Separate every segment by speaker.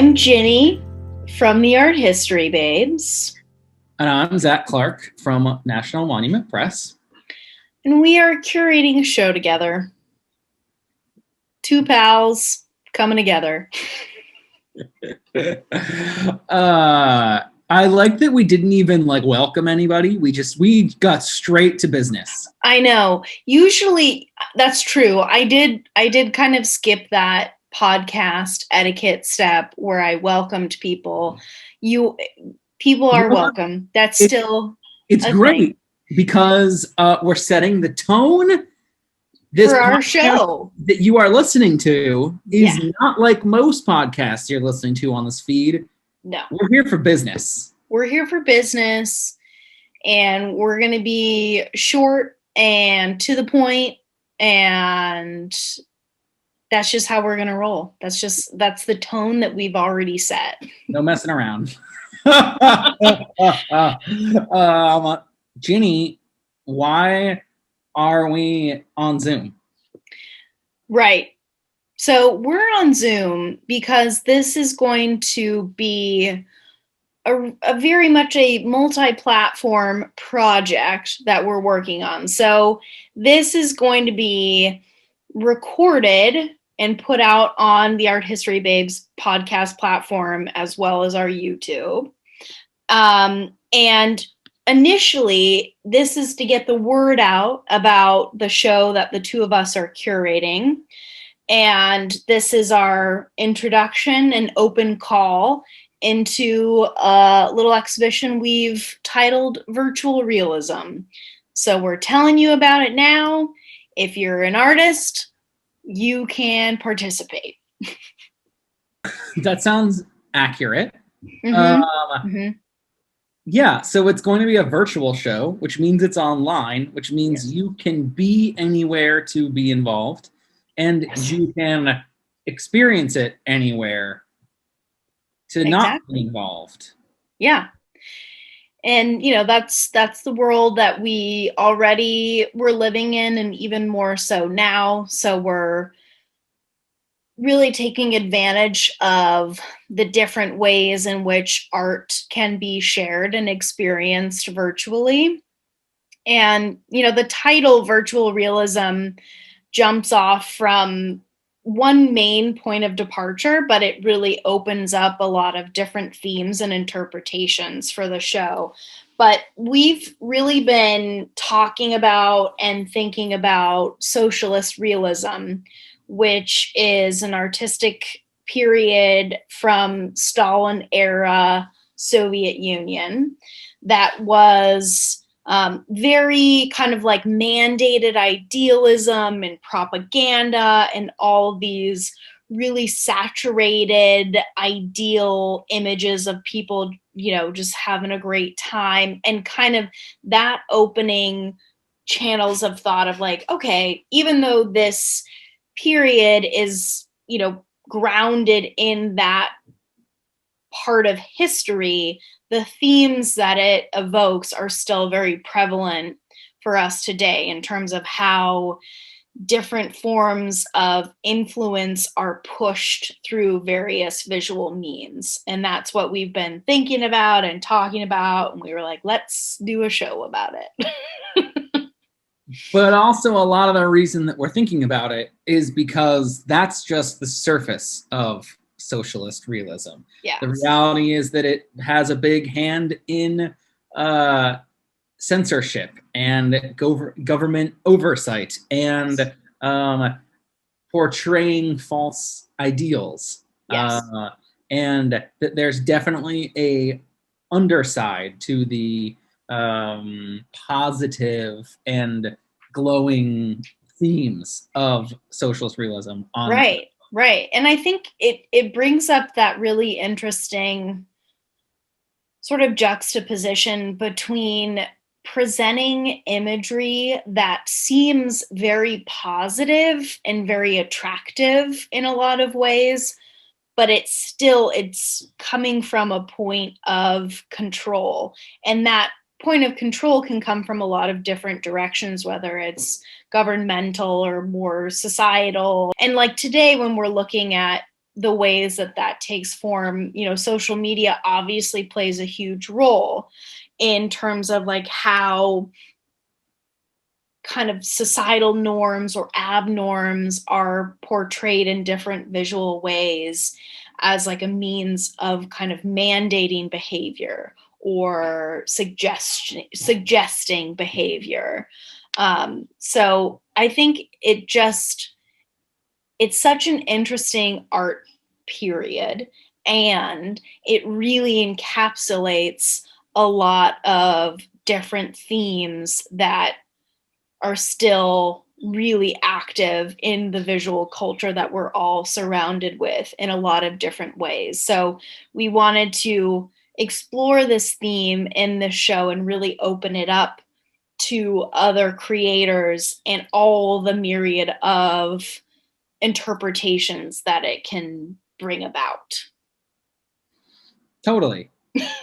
Speaker 1: I'm Ginny from the Art History Babes.
Speaker 2: And I'm Zach Clark from National Monument Press.
Speaker 1: And we are curating a show together. Two pals coming together.
Speaker 2: I like that we didn't even welcome anybody. We got straight to business.
Speaker 1: I know. Usually that's true. I did kind of skip that podcast etiquette step where I welcomed people. People are welcome. That's still
Speaker 2: it's great
Speaker 1: thing.
Speaker 2: Because we're setting the tone.
Speaker 1: This for our show
Speaker 2: that you are listening to is not like most podcasts you're listening to on this feed.
Speaker 1: No.
Speaker 2: We're here for business.
Speaker 1: We're here for business, and we're going to be short and to the point, and that's just how we're going to roll. That's the tone that we've already set.
Speaker 2: No messing around. Ginny, why are we on Zoom?
Speaker 1: Right. So we're on Zoom because this is going to be a very much a multi-platform project that we're working on. So this is going to be recorded and put out on the Art History Babes podcast platform as well as our YouTube. And initially, this is to get the word out about the show that the two of us are curating. And this is our introduction and open call into a little exhibition we've titled Virtual Realism. So we're telling you about it now. If you're an artist, you can participate.
Speaker 2: That sounds accurate. Yeah, so it's going to be a virtual show, which means it's online, which means you can be anywhere to be involved, and you can experience it anywhere to not be involved.
Speaker 1: Yeah. And, that's the world that we already were living in, and even more so now. So we're really taking advantage of the different ways in which art can be shared and experienced virtually. And, the title Virtual Realism jumps off from one main point of departure, but it really opens up a lot of different themes and interpretations for the show. But we've really been talking about and thinking about socialist realism, which is an artistic period from Stalin era Soviet Union that was very kind of like mandated idealism and propaganda and all these really saturated ideal images of people, just having a great time, and kind of that opening channels of thought of okay, even though this period is, grounded in that part of history, the themes that it evokes are still very prevalent for us today in terms of how different forms of influence are pushed through various visual means. And that's what we've been thinking about and talking about. And we were like, let's do a show about it.
Speaker 2: But also a lot of the reason that we're thinking about it is because that's just the surface of socialist realism.
Speaker 1: Yes.
Speaker 2: The reality is that it has a big hand in censorship and government oversight and portraying false ideals.
Speaker 1: Yes.
Speaker 2: And that there's definitely a underside to the positive and glowing themes of socialist realism.
Speaker 1: Right. And I think it brings up that really interesting sort of juxtaposition between presenting imagery that seems very positive and very attractive in a lot of ways, but it's coming from a point of control. And that point of control can come from a lot of different directions, whether it's governmental or more societal. And today, when we're looking at the ways that that takes form, you know, social media obviously plays a huge role in terms of like how kind of societal norms or abnorms are portrayed in different visual ways as like a means of kind of mandating behavior or suggesting behavior. So I think it's such an interesting art period, and it really encapsulates a lot of different themes that are still really active in the visual culture that we're all surrounded with in a lot of different ways. So we wanted to explore this theme in this show and really open it up to other creators and all the myriad of interpretations that it can bring about.
Speaker 2: Totally.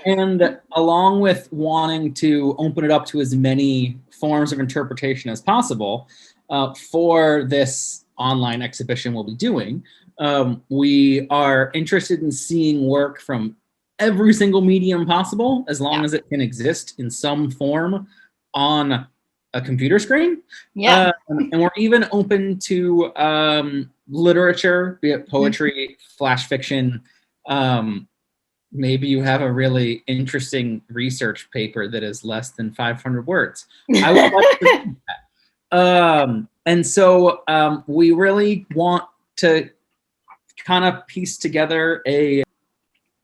Speaker 2: And along with wanting to open it up to as many forms of interpretation as possible, for this online exhibition we'll be doing, we are interested in seeing work from every single medium possible, as long as it can exist in some form on a computer screen.
Speaker 1: Yeah.
Speaker 2: And we're even open to literature, be it poetry, flash fiction. Maybe you have a really interesting research paper that is less than 500 words. I would like to read that. And so we really want to kind of piece together a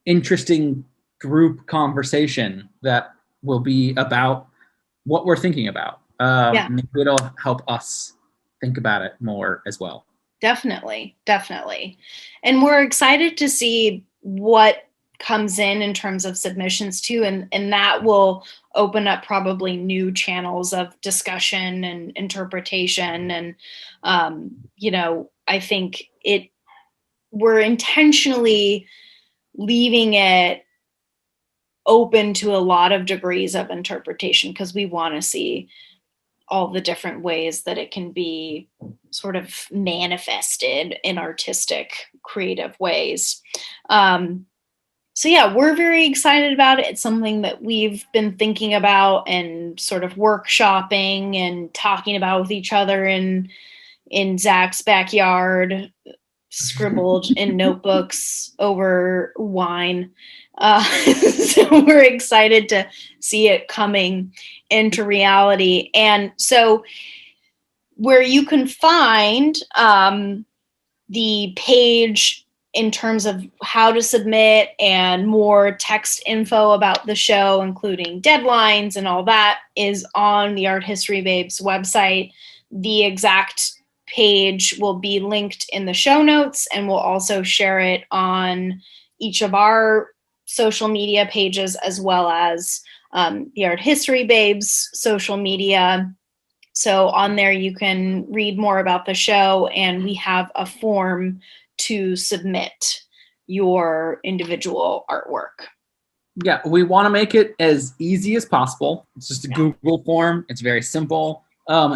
Speaker 2: interesting group conversation that will be about what we're thinking about. Maybe it'll help us think about it more as well.
Speaker 1: Definitely. And we're excited to see what comes in terms of submissions too, and that will open up probably new channels of discussion and interpretation. And you know, I think we're intentionally leaving it open to a lot of degrees of interpretation because we want to see all the different ways that it can be sort of manifested in artistic, creative ways. So yeah, we're very excited about it. It's something that we've been thinking about and sort of workshopping and talking about with each other in Zach's backyard, scribbled in notebooks over wine. So we're excited to see it coming into reality. And so where you can find the page in terms of how to submit and more text info about the show, including deadlines and all that, is on the Art History Babes website. The exact page will be linked in the show notes, and we'll also share it on each of our social media pages, as well as the Art History Babes social media. So on there, you can read more about the show, and we have a form to submit your individual artwork.
Speaker 2: Yeah, we want to make it as easy as possible. It's just a Google form. It's very simple.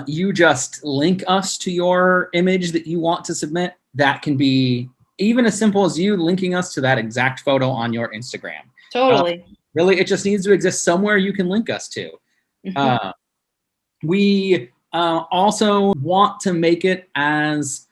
Speaker 2: You just link us to your image that you want to submit. That can be even as simple as you linking us to that exact photo on your Instagram.
Speaker 1: Totally.
Speaker 2: Really, it just needs to exist somewhere you can link us to. Mm-hmm. We also want to make it as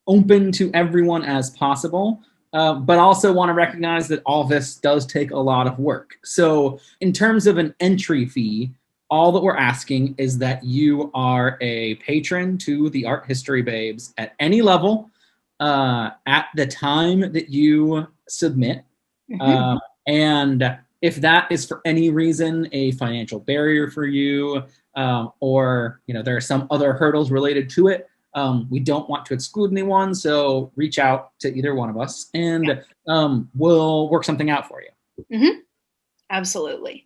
Speaker 2: open to everyone as possible, but also want to recognize that all this does take a lot of work. So in terms of an entry fee, all that we're asking is that you are a patron to the Art History Babes at any level at the time that you submit. Mm-hmm. And if that is for any reason a financial barrier for you, or there are some other hurdles related to it, we don't want to exclude anyone, so reach out to either one of us, and we'll work something out for you.
Speaker 1: Mm-hmm. Absolutely.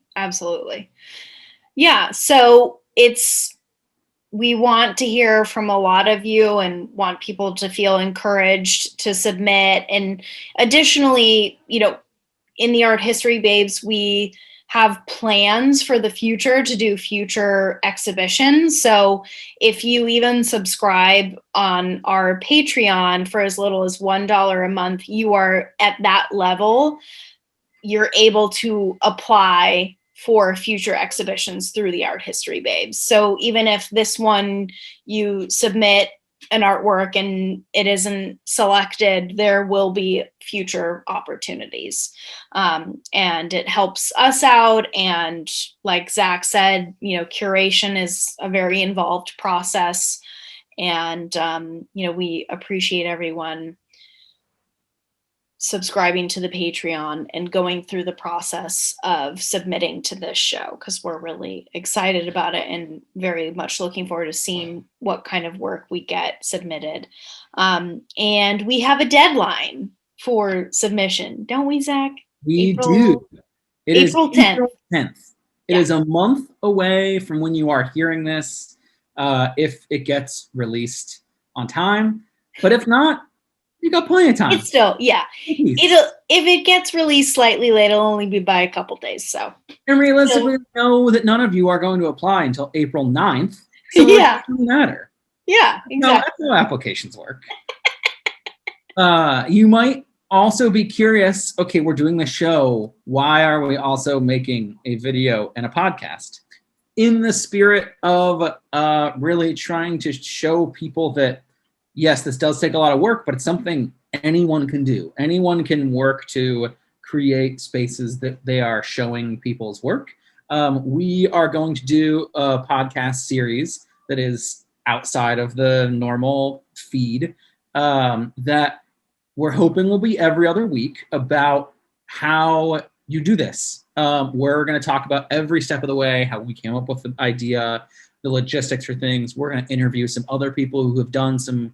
Speaker 1: Yeah, so we want to hear from a lot of you and want people to feel encouraged to submit. And additionally, in the Art History Babes, we have plans for the future to do future exhibitions. So if you even subscribe on our Patreon for as little as $1 a month, you are at that level. You're able to apply for future exhibitions through the Art History Babes. So even if this one you submit an artwork and it isn't selected, there will be future opportunities. And it helps us out. And like Zach said, curation is a very involved process. And, we appreciate everyone subscribing to the Patreon and going through the process of submitting to this show, because we're really excited about it and very much looking forward to seeing what kind of work we get submitted. And we have a deadline for submission, don't we, Zach?
Speaker 2: We do. It
Speaker 1: April 10th.
Speaker 2: April 10th. It is a month away from when you are hearing this, if it gets released on time. But if not, you got plenty of time.
Speaker 1: It's still, yeah. If it gets released slightly late, it'll only be by a couple days. So,
Speaker 2: and realistically, we know that none of you are going to apply until April 9th. So it doesn't matter.
Speaker 1: Yeah, exactly.
Speaker 2: No, that's how applications work. You might also be curious, okay, we're doing the show. Why are we also making a video and a podcast? In the spirit of really trying to show people that, yes, this does take a lot of work, but it's something anyone can do. Anyone can work to create spaces that they are showing people's work. We are going to do a podcast series that is outside of the normal feed, that we're hoping will be every other week, about how you do this. We're going to talk about every step of the way, how we came up with the idea, the logistics for things. We're going to interview some other people who have done some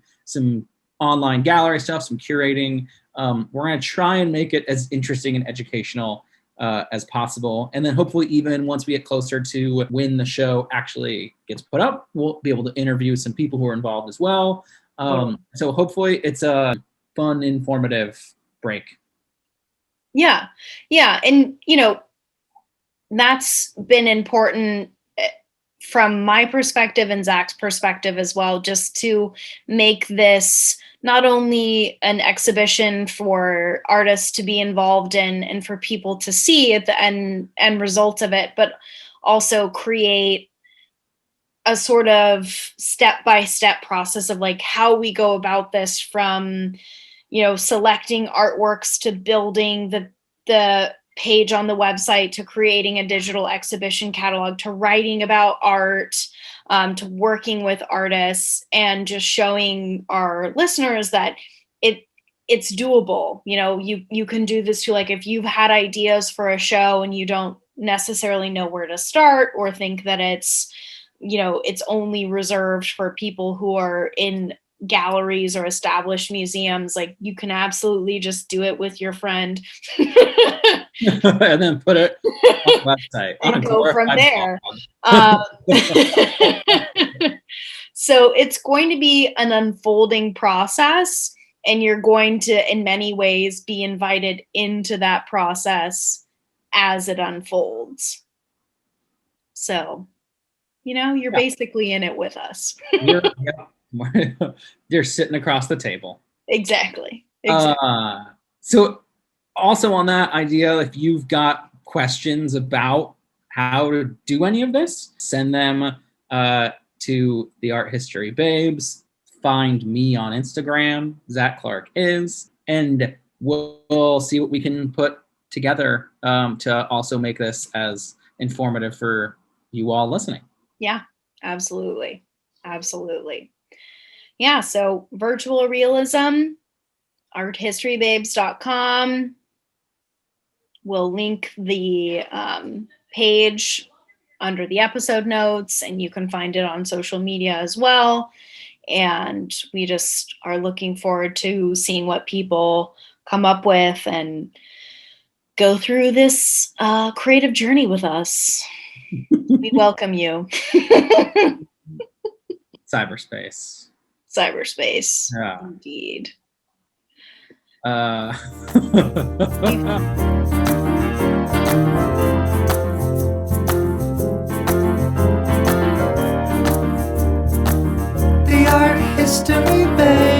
Speaker 2: online gallery stuff, some curating. We're going to try and make it as interesting and educational as possible. And then hopefully, even once we get closer to when the show actually gets put up, we'll be able to interview some people who are involved as well. So hopefully it's a fun, informative break.
Speaker 1: Yeah. And, that's been important from my perspective and Zach's perspective as well, just to make this not only an exhibition for artists to be involved in and for people to see at the end result of it, but also create a sort of step-by-step process of like how we go about this, from, selecting artworks to building the page on the website, to creating a digital exhibition catalog, to writing about art, to working with artists, and just showing our listeners that it's doable. You can do this too. Like if you've had ideas for a show and you don't necessarily know where to start, or think that it's only reserved for people who are in galleries or established museums, like you can absolutely just do it with your friend
Speaker 2: and then put it on the website
Speaker 1: and go from there. So it's going to be an unfolding process, and you're going to, in many ways, be invited into that process as it unfolds. So, you're basically in it with us.
Speaker 2: They're sitting across the table.
Speaker 1: Exactly.
Speaker 2: So also on that idea, if you've got questions about how to do any of this, send them to the Art History Babes. Find me on Instagram, Zach Clark is, and we'll see what we can put together to also make this as informative for you all listening.
Speaker 1: Yeah, absolutely. Yeah, so virtual realism, arthistorybabes.com. We'll link the page under the episode notes, and you can find it on social media as well. And we just are looking forward to seeing what people come up with and go through this creative journey with us. We welcome you.
Speaker 2: Cyberspace.
Speaker 1: Yeah. Indeed.
Speaker 3: mystery, babe.